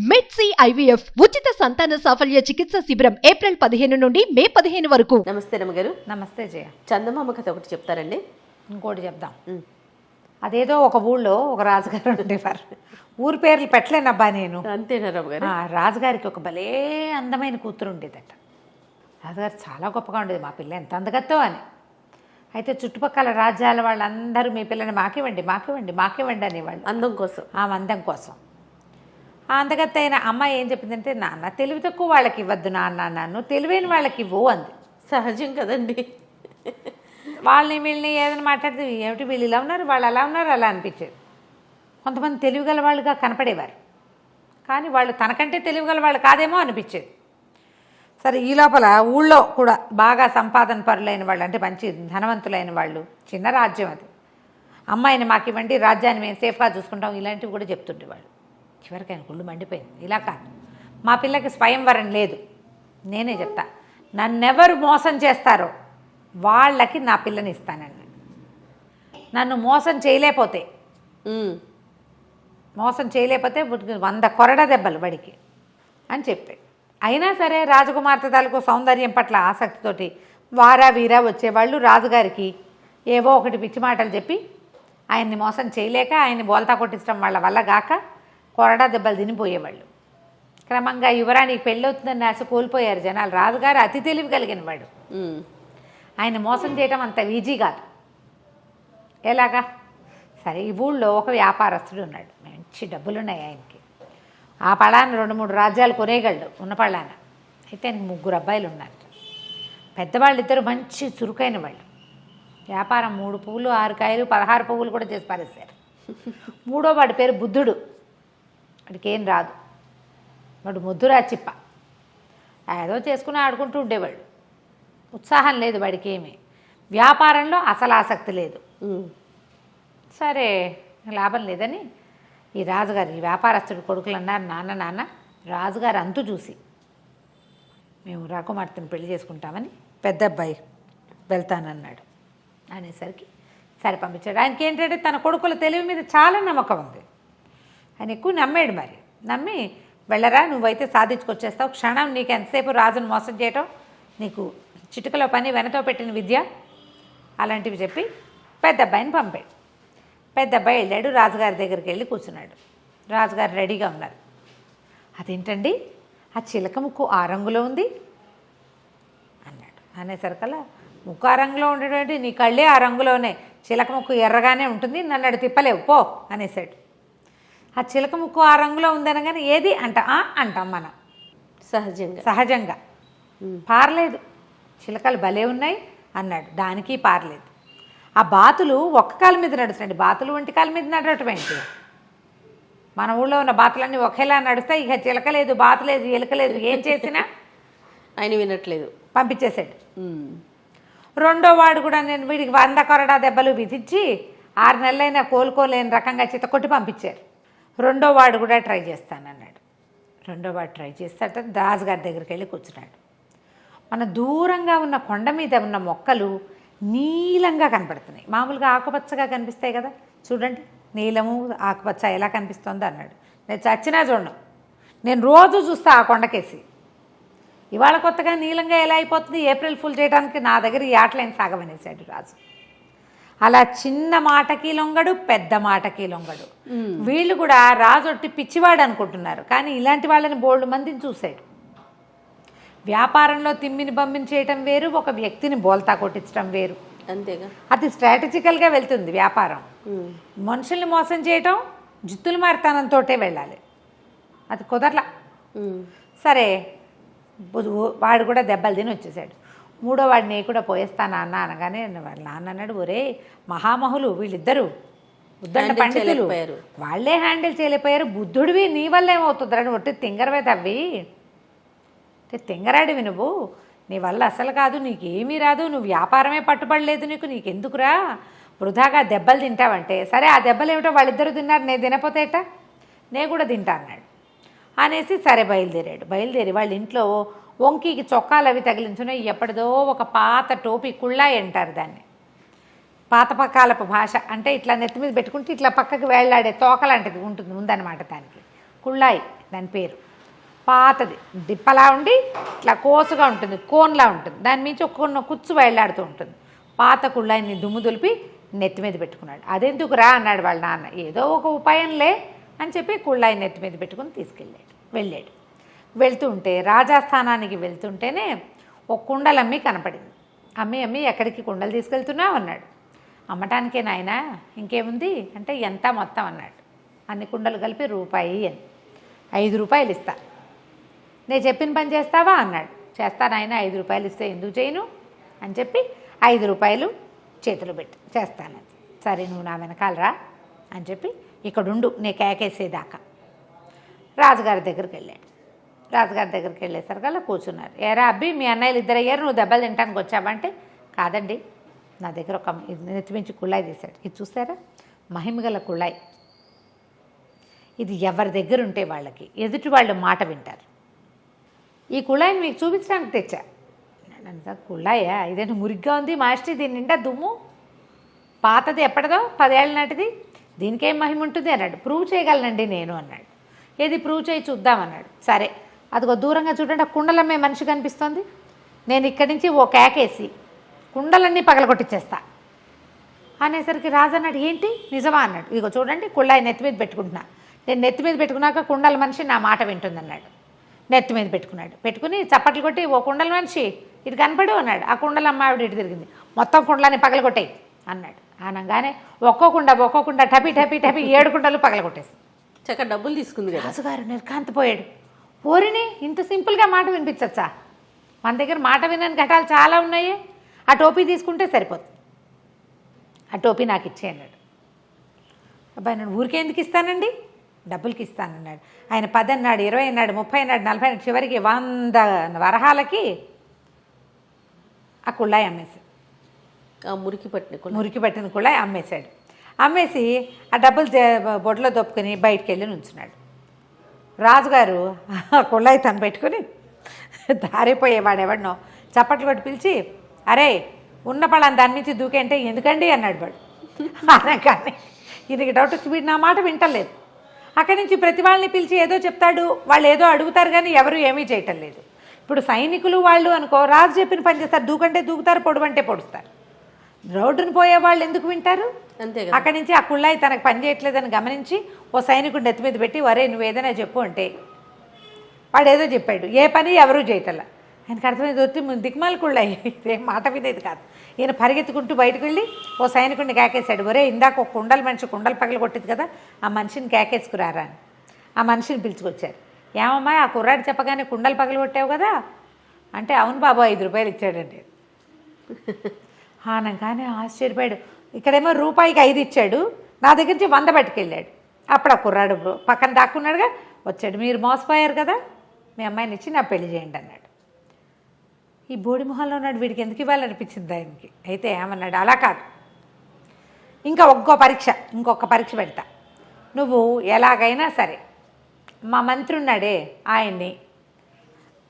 మెడ్సీ IVF ఉచిత సంతాన సాఫల్య చికిత్స శిబిరం ఏప్రిల్ 15 నుండి మే 15 వరకు. నమస్తే రమ్మగారు. నమస్తే జయ. చందమామ కథ ఒకటి చెప్తారండి. ఇంకోటి చెప్దాం. అదేదో ఒక ఊళ్ళో ఒక రాజుగారు ఉండేవారు. ఊరి పేర్లు పెట్టలేనబ్బా నేను. అంతేనా రమ్మగారు? రాజుగారికి ఒక భలే అందమైన కూతురు ఉండేదట. రాజుగారు చాలా గొప్పగా ఉండేది, మా పిల్ల ఎంత అందగత్తో అని. అయితే చుట్టుపక్కల రాజ్యాల వాళ్ళందరూ మీ పిల్లని మాకివ్వండి మాకివ్వండి మాకివ్వండి అనేవాళ్ళు. అందం కోసం, ఆమె అందం కోసం. ఆ అందగత్త అయిన అమ్మాయి ఏం చెప్పిందంటే, నాన్న తెలివి తక్కువ వాళ్ళకి ఇవ్వద్దు నాన్న, నన్ను తెలివైన వాళ్ళకి ఇవ్వు అంది. సహజం కదండి. వాళ్ళని వీళ్ళని ఏదైనా మాట్లాడితే ఏమిటి వీళ్ళు ఇలా ఉన్నారు వాళ్ళు అలా ఉన్నారు అలా అనిపించేది. కొంతమంది తెలివిగల వాళ్ళుగా కనపడేవారు, కానీ వాళ్ళు తనకంటే తెలివిగల వాళ్ళు కాదేమో అనిపించేది. సరే, ఈ లోపల ఊళ్ళో కూడా బాగా సంపాదన పరులైన వాళ్ళు, అంటే మంచి ధనవంతులైన వాళ్ళు, చిన్న రాజ్యం అది, అమ్మాయిని మాకు ఇవ్వండి రాజ్యాన్ని మేము సేఫ్గా చూసుకుంటాం ఇలాంటివి కూడా చెప్తుండేవాళ్ళు. చివరికి ఆయన గుళ్ళు మండిపోయింది. ఇలా కాదు, మా పిల్లకి స్వయంవరం లేదు, నేనే చెప్తా, నన్నెవరు మోసం చేస్తారో వాళ్ళకి నా పిల్లని ఇస్తానని. నన్ను మోసం చేయలేకపోతే 100 కొరడ దెబ్బలు బడికి అని చెప్పాడు. అయినా సరే రాజకుమార్తె తాలూకు సౌందర్యం పట్ల ఆసక్తితోటి వారా వీరా వచ్చేవాళ్ళు రాజుగారికి ఏవో ఒకటి పిచ్చి మాటలు చెప్పి ఆయన్ని మోసం చేయలేక ఆయన్ని బోల్తా కొట్టించడం వాళ్ళ వల్ల గాక కొరడా దెబ్బలు తినిపోయేవాళ్ళు. క్రమంగా యువరానికి పెళ్ళవుతుందని ఆశ కోల్పోయారు జనాలు. రాజుగారు అతి తెలివి కలిగిన వాడు, ఆయన మోసం చేయటం అంత ఈజీ కాదు. ఎలాగా? సరే, ఈ ఊళ్ళో ఒక వ్యాపారస్తుడు ఉన్నాడు, మంచి డబ్బులున్నాయి ఆయనకి. ఆ పళాన 2-3 రాజ్యాలు కొనేయగలడు ఉన్న పళాన. అయితే ఆయనకి 3 అబ్బాయిలు ఉన్నారు. పెద్దవాళ్ళు ఇద్దరు మంచి చురుకైన వాళ్ళు. వ్యాపారం 3 పువ్వులు 6 కాయలు 16 పువ్వులు కూడా చేసి పారేశారు. 3వ వాడి పేరు బుద్ధుడు. వాడికి ఏం రాదు, వాడు ముద్దురా చిప్ప. ఏదో చేసుకుని ఆడుకుంటూ ఉండేవాడు. ఉత్సాహం లేదు వాడికి, ఏమి వ్యాపారంలో అసలు ఆసక్తి లేదు. సరే, లాభం లేదని ఈ రాజుగారు, ఈ వ్యాపారస్తుడి కొడుకులు అన్నారు, నాన్న రాజుగారు అంతు చూసి మేము రాకుమార్తెను పెళ్లి చేసుకుంటామని పెద్ద అబ్బాయి వెళ్తానన్నాడు అనేసరికి సరే పంపించాడు. ఆయనకి ఏంటంటే తన కొడుకుల తెలివి మీద చాలా నమ్మకం ఉంది. ఆయన ఎక్కువ నమ్మాడు. మరి నమ్మి, వెళ్ళరా నువ్వైతే సాధించుకొచ్చేస్తావు, క్షణం నీకు ఎంతసేపు రాజును మోసం చేయటం, నీకు చిటికలో పని వెనతో పెట్టిన విద్య, అలాంటివి చెప్పి పెద్ద అబ్బాయిని పంపాడు. పెద్ద అబ్బాయి వెళ్ళాడు, రాజుగారి దగ్గరికి వెళ్ళి కూర్చున్నాడు. రాజుగారు రెడీగా ఉన్నారు. అదేంటండి ఆ చిలక ముక్కు ఆ రంగులో ఉంది అన్నాడు. అనేసరికల్లా ముక్కు ఆ రంగులో ఉండేటువంటి నీ కళ్ళే ఆ రంగులోనే, చిలక ముక్కు ఎర్రగానే ఉంటుంది, నన్ను అడు తిప్పలేవు పో అనేసాడు. ఆ చిలక ముక్కు ఆ రంగులో ఉందనగానే ఏది అంటాం మనం సహజంగా. పారలేదు, చిలకలు భలే ఉన్నాయి అన్నాడు. దానికి పారలేదు. ఆ బాతులు ఒక్క కాలు మీద నడుస్తాయండి, బాతులు ఒంటి కాలు మీద నడవటం ఏంటి? మన ఊళ్ళో ఉన్న బాతులన్నీ ఒకేలా నడుస్తాయి. ఇక చిలక లేదు, బాతు లేదు, ఎలుక లేదు, ఏం చేసినా ఆయన వినట్లేదు, పంపించేశాడు. 2వ వాడు కూడా నేను వీడికి 100 కొరడా దెబ్బలు విధించి 6 నెలలైనా కోలుకోలేని రకంగా చితకొట్టి పంపించారు. 2వ వాడు కూడా ట్రై చేస్తానన్నాడు. 2వ వాడు ట్రై చేస్తాట. రాజుగారి దగ్గరికి వెళ్ళి కూర్చున్నాడు. మన దూరంగా ఉన్న కొండ మీద ఉన్న మొక్కలు నీలంగా కనపడుతున్నాయి. మామూలుగా ఆకుపచ్చగా కనిపిస్తాయి కదా, చూడండి నీలము ఆకుపచ్చ ఎలా కనిపిస్తుందో అన్నాడు. నేను చచ్చినా చూడను, నేను రోజు చూస్తా ఆ కొండకేసి. ఇవాళ కొత్తగా నీలంగా ఎలా అయిపోతుంది, ఏప్రిల్ ఫుల్ చేయడానికి నా దగ్గర ఈ ఆటలైన సాగమనేసాడు రాజు. అలా చిన్న మాటకి లొంగడు, పెద్ద మాటకి లొంగడు. వీళ్ళు కూడా రాజొట్టి పిచ్చివాడు అనుకుంటున్నారు, కానీ ఇలాంటి వాళ్ళని బోల్డ్ మందిని చూశాడు. వ్యాపారంలో తిమ్మిని బమ్మిని చేయటం వేరు, ఒక వ్యక్తిని బోల్తా కొట్టించడం వేరు. అంతేగా, అది స్ట్రాటజికల్గా వెళ్తుంది వ్యాపారం. మనుషుల్ని మోసం చేయటం జిత్తులు మారితనంతో వెళ్ళాలి, అది కుదరలా. సరే, వాడు కూడా దెబ్బలు తిని వచ్చేసాడు. 3వ వాడిని కూడా పోయేస్తా నాన్న అనగానే వాళ్ళ నాన్న అన్నాడు, ఒరే మహామహులు వీళ్ళిద్దరూ, బుద్ధండ పండితులు, వాళ్ళే హ్యాండిల్ చేయలేకపోయారు, బుద్ధుడివి నీ వల్ల ఏమవుతుందని ఒట్టి తింగరవే తవ్వి, తింగరాడివి నువ్వు, నీ వల్ల అసలు కాదు, నీకేమీ రాదు, నువ్వు వ్యాపారమే పట్టుబడలేదు, నీకెందుకురా వృధాగా దెబ్బలు తింటావంటే, సరే ఆ దెబ్బలు ఏమిటో వాళ్ళిద్దరూ తిన్నారు, నేను తినపోతే ఎట్టా, నేను కూడా తింటా అన్నాడు అనేసి సరే బయలుదేరి వాళ్ళ ఇంట్లో వంకీకి చొక్కాలు అవి తగిలించున్నాయి. ఎప్పటిదో ఒక పాత టోపీ, కుళ్ళాయి అంటారు దాన్ని, పాతపకాలపు భాష అంటే ఇట్లా నెత్తి మీద పెట్టుకుంటే ఇట్లా పక్కకి వేళ్లాడే తోకలాంటిది ఉంటుంది ఉందన్నమాట దానికి, కుళ్ళాయి. దాని పేరు. పాతది డిప్పలా ఉండి ఇట్లా కోసుగా ఉంటుంది, కోన్లా ఉంటుంది, దాని మించి ఒక కుచ్చు వేళ్లాడుతూ ఉంటుంది. పాత కుళ్ళాయిని దుమ్ము దులిపి నెత్తి మీద పెట్టుకున్నాడు. అదెందుకురా అన్నాడు వాళ్ళ నాన్న. ఏదో ఒక ఉపాయంలే అని చెప్పి కుళ్ళాయి నెత్తి మీద పెట్టుకుని వెళ్ళాడు. వెళ్తూ ఉంటే రాజాస్థానానికి వెళ్తుంటేనే ఒక కుండలమ్మి కనపడింది. అమ్మి ఎక్కడికి కుండలు తీసుకెళ్తున్నావు అన్నాడు. అమ్మటానికే నాయనా, ఇంకేముంది అంటే ఎంత మొత్తం అన్నాడు. అన్ని కుండలు కలిపి రూపాయి అని. 5 రూపాయలు ఇస్తా, నేను చెప్పిన పని చేస్తావా అన్నాడు. చేస్తానాయన, 5 రూపాయలు ఇస్తే ఎందుకు చేయను అని చెప్పి 5 రూపాయలు చేతులు పెట్టి చేస్తాను. సరే నువ్వు నా వెనకాలరా అని చెప్పి ఇక్కడుండు నే కేకేసేదాకా రాజుగారి దగ్గరికి వెళ్ళాడు. రాజుగారి దగ్గరికి వెళ్ళేసరికల్లా కూర్చున్నారు. ఏరా అబ్బి, మీ అన్నయ్యలు 2 అయ్యారు, నువ్వు దెబ్బలు తినడానికి వచ్చావంటే, కాదండి నా దగ్గర ఒక నెత్తిమించి కుళ్ళాయి తీశాడు. ఇది చూసారా, మహిమగల కుళ్ళాయి. ఇది ఎవరి దగ్గర ఉంటే వాళ్ళకి ఎదుటి వాళ్ళు మాట వింటారు. ఈ కుళాయిని మీకు చూపించడానికి తెచ్చా. కుళాయా, ఇదేంటి మురిగ్గా ఉంది మాస్టర్, దీని నిండా దుమ్ము, పాతది ఎప్పటిదో 10 ఏళ్ళ నాటిది, దీనికేం మహిమ ఉంటుంది అన్నాడు. ప్రూవ్ చేయగలనండి నేను అన్నాడు. ఏది ప్రూవ్ చేయి చూద్దామన్నాడు. సరే అదిగో దూరంగా చూడండి, ఆ కుండలమ్మే మనిషి కనిపిస్తోంది, నేను ఇక్కడి నుంచి ఓ కేకేసి కుండలన్నీ పగలగొట్టించేస్తా అనేసరికి రాజు అన్నాడు. ఏంటి నిజమా అన్నాడు. ఇదిగో చూడండి కుళ్ళాయి నెత్తి మీద పెట్టుకుంటున్నా, నేను నెత్తి మీద పెట్టుకున్నాక కుండల మనిషి నా మాట వింటుందన్నాడు. నెత్తి మీద పెట్టుకున్నాడు. పెట్టుకుని చప్పట్లు కొట్టి, ఓ కుండల మనిషి ఇటు కనపడు అన్నాడు. ఆ కుండల అమ్మావిడ ఇటు తిరిగింది. మొత్తం కుండలని పగలగొట్టాయి అన్నాడు. అనగానే ఒక్కోకుండా టపి 7 కుండలు పగలగొట్టేసి చక్కగా డబ్బులు తీసుకుంది కదా. రాజుగారు నిర్కాంతపోయాడు. ఓరిని ఇంత సింపుల్గా మాట వినిపించచ్చా, మన దగ్గర మాట వినని ఘటాలు చాలా ఉన్నాయి, ఆ టోపీ తీసుకుంటే సరిపోతుంది, ఆ టోపీ నాకు ఇచ్చే అన్నాడు. అబ్బాయి నన్ను ఊరికే ఎందుకు ఇస్తానండి, డబ్బులకి ఇస్తానన్నాడు. ఆయన 10 అన్నాడు, 20 అన్నాడు, 30 అన్నాడు, 40 అన్నాడు, చివరికి 100 వరహాలకి ఆ కుళ్ళాయి అమ్మేశాడు. మురికి పట్టిన కుళ్ళాయి అమ్మేశాడు. అమ్మేసి ఆ డబ్బులు బొడ్లో దొప్పుకొని బయటికి వెళ్ళి నుంచున్నాడు. రాజుగారు ఆ కుళ్ళాయి తను పెట్టుకుని దారిపోయేవాడెవడనో చప్పట్లు కొట్టి పిలిచి, అరే ఉన్న పళ్ళని దాని నుంచి దూకేంటే ఎందుకండి అన్నాడు వాడు. అనగానే ఈయనకి డౌట్ వచ్చి, వీడు నా మాట వింటలేదు. అక్కడి నుంచి ప్రతి వాళ్ళని పిలిచి ఏదో చెప్తాడు, వాళ్ళు ఏదో అడుగుతారు కానీ ఎవరు ఏమీ చేయటం లేదు. ఇప్పుడు సైనికులు వాళ్ళు అనుకో, రాజు చెప్పిన పని చేస్తారు, దూకంటే దూకుతారు, పొడువంటే పొడుస్తారు. రోడ్డును పోయే వాళ్ళు ఎందుకు వింటారు? అంతే. అక్కడి నుంచి ఆ కుళ్ళాయి తనకు పని చేయట్లేదని గమనించి ఓ సైనికుడు నెత్తి మీద పెట్టి, వరే నువ్వు ఏదైనా చెప్పు అంటే వాడు ఏదో చెప్పాడు. ఏ పని ఎవరూ చేయటల్లా. ఆయనకు అర్థమైంది, వచ్చి దిక్మాల కుళ్ళాయి, ఏం మాట వినేది కాదు. ఈయన పరిగెత్తుకుంటూ బయటకు వెళ్ళి ఓ సైనికుడిని కేకేశాడు. ఒరే ఇందాక ఒక కుండల మనిషి కుండలు పగలు కొట్టింది కదా, ఆ మనిషిని కేకేసుకురారా అని. ఆ మనిషిని పిలుచుకొచ్చారు. ఏమమ్మా ఆ కుర్రాడు చెప్పగానే కుండలు పగలు కొట్టావు కదా అంటే, అవును బాబు 5 రూపాయలు ఇచ్చాడండి. అనగానే ఆశ్చర్యపోయాడు. ఇక్కడేమో రూపాయికి 5 ఇచ్చాడు, నా దగ్గర నుంచి 100 పట్టుకెళ్ళాడు. అప్పుడు ఆ కుర్రాడు పక్కన దాక్కున్నాడుగా వచ్చాడు. మీరు మోసపోయారు కదా, మీ అమ్మాయిని ఇచ్చి నా పెళ్లి చేయండి అన్నాడు. ఈ బోడి మొహంలో ఉన్నాడు, వీడికి ఎందుకు ఇవ్వాలనిపించింది ఆయనకి. అయితే ఏమన్నాడు, అలా కాదు, ఇంకొక పరీక్ష పెడతా, నువ్వు ఎలాగైనా సరే మా మంత్రి ఉన్నాడే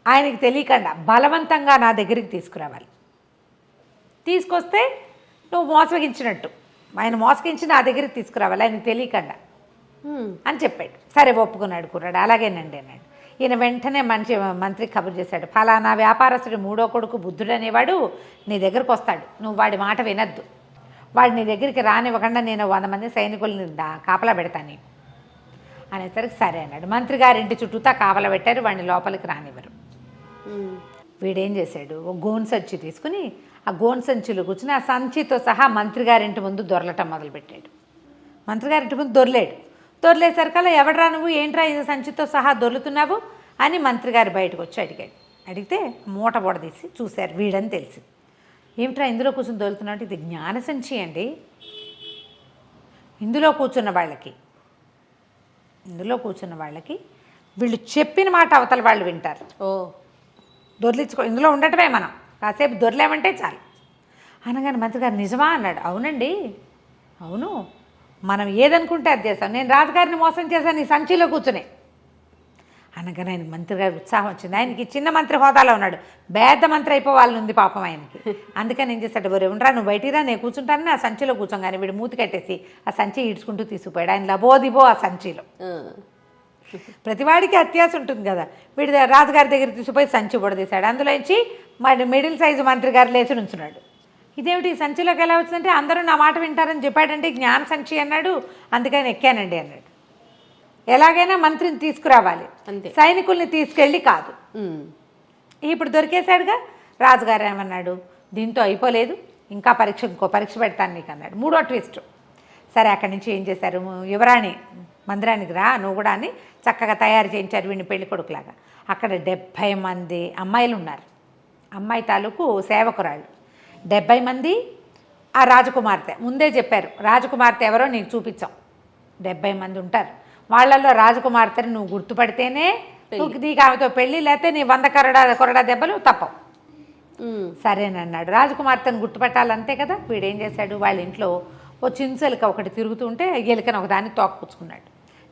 ఆయనకి తెలియకుండా బలవంతంగా నా దగ్గరికి తీసుకురావాలి. తీసుకొస్తే నువ్వు మోసగించినట్టు, ఆయన మోసగించి నా దగ్గరికి తీసుకురావాలి ఆయనకి తెలియకుండా అని చెప్పాడు. సరే ఒప్పుకున్నాడు కుర్రాడు. అలాగేనండి అన్నాడు. ఈయన వెంటనే మంత్రికి కబురు చేశాడు. ఫలానా వ్యాపారస్తుడు 3వ కొడుకు బుద్ధుడు అనేవాడు నీ దగ్గరకు వస్తాడు, నువ్వు వాడి మాట వినద్దు, వాడు నీ దగ్గరికి రానివ్వకుండా నేను 100 మంది సైనికుల్ని కాపలా పెడతాను అనేసరికి సరే అన్నాడు. మంత్రి గారి ఇంటి చుట్టూతా కాపలా పెట్టారు, వాడిని లోపలికి రానివ్వరు. వీడేం చేశాడు, ఒక గోను సంచి తీసుకుని ఆ గోను సంచిలో కూర్చుని ఆ సంచితో సహా మంత్రి గారింటి ముందు దొరలటం మొదలుపెట్టాడు. మంత్రి గారింటి ముందు దొరలేసరికల్లా ఎవడరా నువ్వు, ఏంట్రా ఇది సంచితో సహా దొరుకుతున్నావు అని మంత్రి గారు బయటకు వచ్చి అడిగాడు. అడిగితే మూట బొడదీసి చూశారు, వీడని తెలిసి. ఏమిట్రా ఇందులో కూర్చొని దొరుకుతున్నావు? ఇది జ్ఞాన సంచి అండి, ఇందులో కూర్చున్న వాళ్ళకి వీళ్ళు చెప్పిన మాట అవతల వాళ్ళు వింటారు. దొర్లించుకో, ఇందులో ఉండటమే, మనం కాసేపు దొరలేమంటే చాలు అనగానే మంత్రి గారు నిజమా అన్నాడు. అవునండి, అవును, మనం ఏదనుకుంటే అది చేస్తాం, నేను రాజుగారిని మోసం చేశాను ఈ సంచిలో కూర్చునే అనగానే ఆయన మంత్రి గారి ఉత్సాహం వచ్చింది. ఆయనకి చిన్న మంత్రి హోదాలో ఉన్నాడు, పెద్ద మంత్రి అయిపోవాలని ఉంది పాపం ఆయనకి. అందుకని ఏం చేస్తాడు, ఒరే ఉండరా నువ్వు బయటిరా, నేను కూర్చుంటానని ఆ సంచిలో కూర్చోగానే వీడు మూతి కట్టేసి ఆ సంచి ఈడ్చుకుంటూ తీసుకుపోయాడు. ఆయన లబోదిబో ఆ సంచిలో ప్రతివాడికి అత్యాశ ఉంటుంది కదా. వీడి రాజుగారి దగ్గర తీసుకుపోయి సంచి బుడదీశాడు. అందులోంచి మరి మిడిల్ సైజు మంత్రి గారు లేచి నుంచున్నాడు. ఇదేమిటి సంచిలోకి ఎలా వచ్చిందంటే, అందరూ నా మాట వింటారని చెప్పాడంటే జ్ఞాన సంచి అన్నాడు, అందుకని ఎక్కానండి అన్నాడు. ఎలాగైనా మంత్రిని తీసుకురావాలి, అంతే. సైనికుల్ని తీసుకెళ్ళి కాదు. ఇప్పుడు దొరికేశాడుగా. రాజుగారు ఏమన్నాడు, దీంతో అయిపోలేదు, ఇంకా ఇంకో పరీక్ష పెడతాను నీకు అన్నాడు. 3వ ట్విస్ట్. సరే, అక్కడి నుంచి ఏం చేశారు, యువరాణి మందిరానికి రా నువ్వు కూడా అని చక్కగా తయారు చేయించారు వీడిని పెళ్లి కొడుకులాగా. అక్కడ 70 మంది అమ్మాయిలు ఉన్నారు. అమ్మాయి తాలూకు సేవకురాళ్ళు 70 మంది. ఆ రాజకుమార్తె ముందే చెప్పారు, రాజకుమార్తె ఎవరో నీకు చూపించాం. 70 మంది ఉంటారు. వాళ్ళల్లో రాజకుమార్తెని నువ్వు గుర్తుపడితేనే నీకు ఆమెతో పెళ్ళి, లేకపోతే నీ 100 కొరడా దెబ్బలు తప్పవు. సరేనన్నాడు. రాజకుమార్తెను గుర్తుపట్టాలంతే కదా. వీడేం చేశాడు, వాళ్ళ ఇంట్లో ఓ చించెలిక ఒకటి తిరుగుతుంటే ఎలుకను ఒకదాన్ని తోకపుచ్చుకున్నాడు.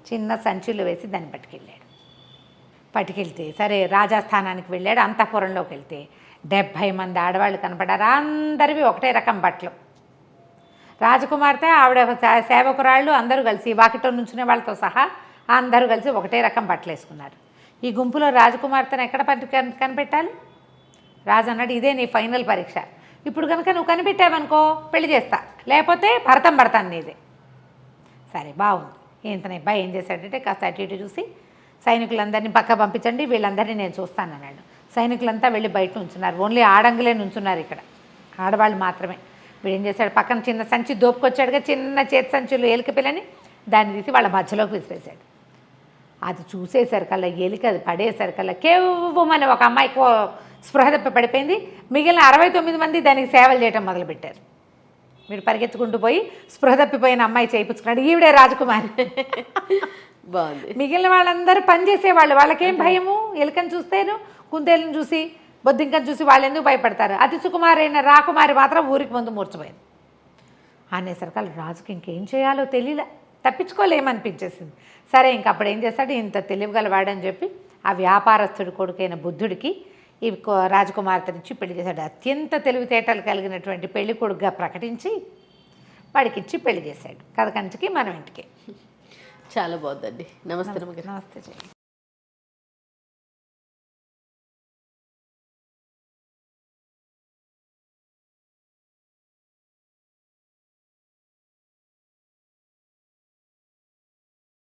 చిన్న సంచులు వేసి దాన్ని పట్టుకెళ్తే సరే రాజాస్థానానికి వెళ్ళాడు. అంతఃపురంలోకి వెళ్తే 70 మంది ఆడవాళ్ళు కనపడారు. అందరివి ఒకటే రకం బట్టలు. రాజకుమార్తె, ఆవిడ సేవకురాళ్ళు అందరూ కలిసి వాకిట్లో నుంచునే వాళ్ళతో సహా అందరూ కలిసి ఒకటే రకం బట్టలు వేసుకున్నారు. ఈ గుంపులో రాజకుమార్తెను ఎక్కడ కనిపెట్టాలి? రాజు అన్నాడు, ఇదే నీ ఫైనల్ పరీక్ష. ఇప్పుడు కనుక నువ్వు కనిపెట్టావనుకో పెళ్లి చేస్తా, లేకపోతే భరతం పడతాను నీదే. సరే బాగుంది. ఇంతనే అబ్బాయి ఏం చేశాడంటే కాస్త అటు ఇటు చూసి సైనికులందరినీ పక్క పంపించండి, వీళ్ళందరినీ నేను చూస్తానన్నాడు. సైనికులంతా వెళ్ళి బయట నుంచున్నారు. ఓన్లీ ఆడంగులే నుంచున్నారు ఇక్కడ, ఆడవాళ్ళు మాత్రమే. వీడు ఏం చేశాడు, పక్కన చిన్న సంచి దోపుకొచ్చాడుగా, చిన్న చేతి సంచులు ఎలుక పిల్లని దాన్ని తీసి వాళ్ళ మధ్యలోకి విసిరేశాడు. అది చూసేసరికల్లా ఎలుక అది పడేసరికల్లా కేవ్వమని ఒక అమ్మాయికి స్పృహ తప్పి పడిపోయింది. మిగిలిన 69 మంది దానికి సేవలు చేయటం మొదలుపెట్టారు. వీడు పరిగెత్తుకుంటూ పోయి స్పృహ తప్పిపోయిన అమ్మాయి చేయించుకున్నాడు. ఈవిడే రాజకుమారి. బాగుంది. మిగిలిన వాళ్ళందరూ పనిచేసేవాళ్ళు. వాళ్ళకేం భయము, ఎలుకని చూస్తేను కుందేలను చూసి బొద్దింకని చూసి వాళ్ళు ఎందుకు భయపడతారు. అతి సుకుమారైన రాకుమారి మాత్రం ఊరికి ముందు మూర్చపోయింది. అనేసరికల్ రాజుకి ఇంకేం చేయాలో తెలియలే, తప్పించుకోలేమనిపించేసింది. సరే ఇంక అప్పుడు ఏం చేస్తాడు, ఇంత తెలివిగలవాడని చెప్పి ఆ వ్యాపారస్తుడి కొడుకైన బుద్ధుడికి ఈ రాజకుమార్తెనిచ్చి పెళ్లి చేశాడు. అత్యంత తెలివితేటలు కలిగినటువంటి పెళ్లి కొడుకుగా ప్రకటించి వాడికిచ్చి పెళ్లి చేశాడు. కథ కంచికి మనం ఇంటికి. చాలా బాగుందండి. నమస్తే. నమస్తే.